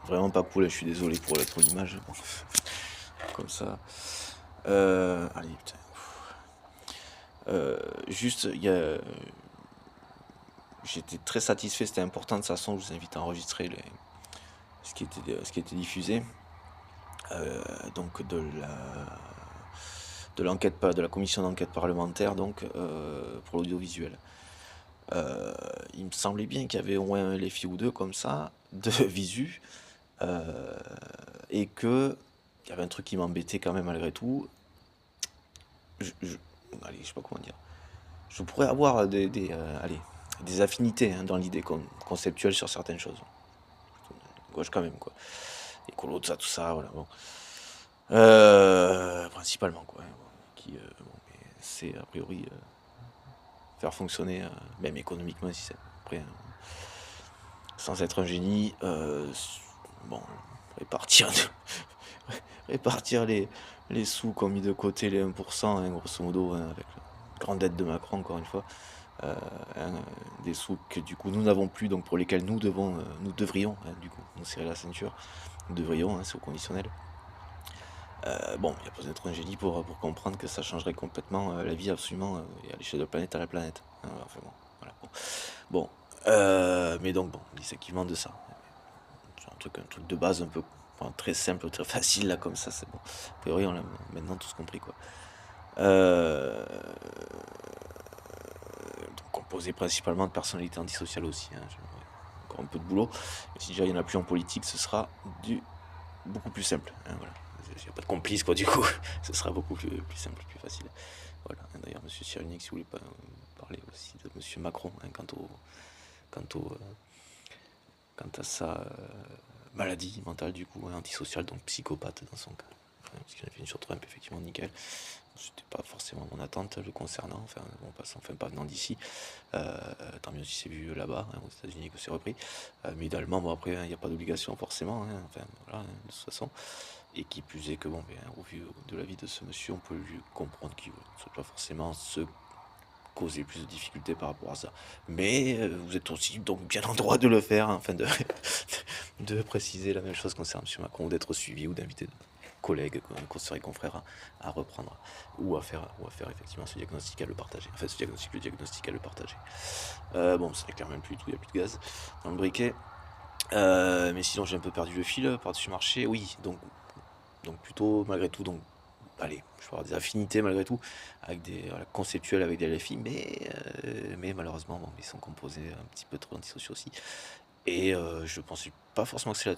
vraiment pas cool, je suis désolé pour l'image. Bon, comme ça. Allez, putain. Juste, j'étais très satisfait, c'était important de toute façon, je vous invite à enregistrer ce qui était diffusé. Donc de la commission d'enquête parlementaire donc pour l'audiovisuel. Il me semblait bien qu'il y avait au moins un LFI ou deux comme ça, de visu, et que il y avait un truc qui m'embêtait quand même malgré tout. Allez, je sais pas comment dire. Je pourrais avoir des affinités dans l'idée conceptuelle sur certaines choses. Gauche quand même, quoi. Écolo, tout ça, voilà. Bon. Principalement, quoi. Mais c'est a priori faire fonctionner, même économiquement, si c'est après, sans être un génie, bon, répartir, répartir les sous qu'on mis de côté, les 1%, hein, grosso modo, hein, avec la grande dette de Macron, encore une fois, hein, des sous que du coup nous n'avons plus, donc pour lesquels nous devrions, hein, du coup, nous serrer la ceinture, nous devrions, hein, c'est au conditionnel. Bon, il n'y a pas besoin d'être un génie pour comprendre que ça changerait complètement la vie absolument, et à l'échelle de planète à la planète. Hein, enfin bon, voilà. Bon, mais donc bon, effectivement de ça. C'est un truc de base un peu très simple, très facile là comme ça, c'est bon. A priori, on l'a maintenant tous compris quoi. Donc composé principalement de personnalités antisociales aussi. Hein, encore un peu de boulot. Et si déjà il n'y en a plus en politique, ce sera beaucoup plus simple. Hein, voilà. Il n'y a pas de complice quoi du coup. Ce sera beaucoup plus simple, plus facile. Voilà. D'ailleurs, monsieur Cyrulnik, si vous voulez pas parler aussi de monsieur Macron, hein, quant à sa maladie mentale du coup, hein, antisociale, donc psychopathe dans son cas. Enfin, parce qu'il a fait une sur Trump, effectivement, nickel. C'était pas forcément mon attente le concernant, enfin, bon, enfin pas venant d'ici. Tant mieux si c'est vu là-bas, hein, aux États-Unis, que c'est repris. Mais idéalement, bon, après, il n'y a pas d'obligation forcément, hein, enfin, voilà, hein, de toute façon. Et qui plus est que, bon, au vu de la vie de ce monsieur, on peut lui comprendre qu'il ne souhaite pas forcément se causer plus de difficultés par rapport à ça. Mais vous êtes aussi donc bien en droit de le faire, hein, enfin de préciser la même chose concernant M. Macron, ou d'être suivi, ou d'inviter des collègues, consoeurs et confrères à reprendre, ou à faire effectivement ce diagnostic, à le partager. Enfin, ce diagnostic à le partager. Bon, ça n'éclaire même plus du tout, il n'y a plus de gaz dans le briquet. Mais sinon, j'ai un peu perdu le fil par-dessus marché. Oui, donc plutôt, malgré tout, donc allez, je peux avoir des affinités malgré tout, avec conceptuelles avec des LFI, mais malheureusement, bon, ils sont composés un petit peu trop antisociaux aussi. Et je pensais pas forcément que c'est là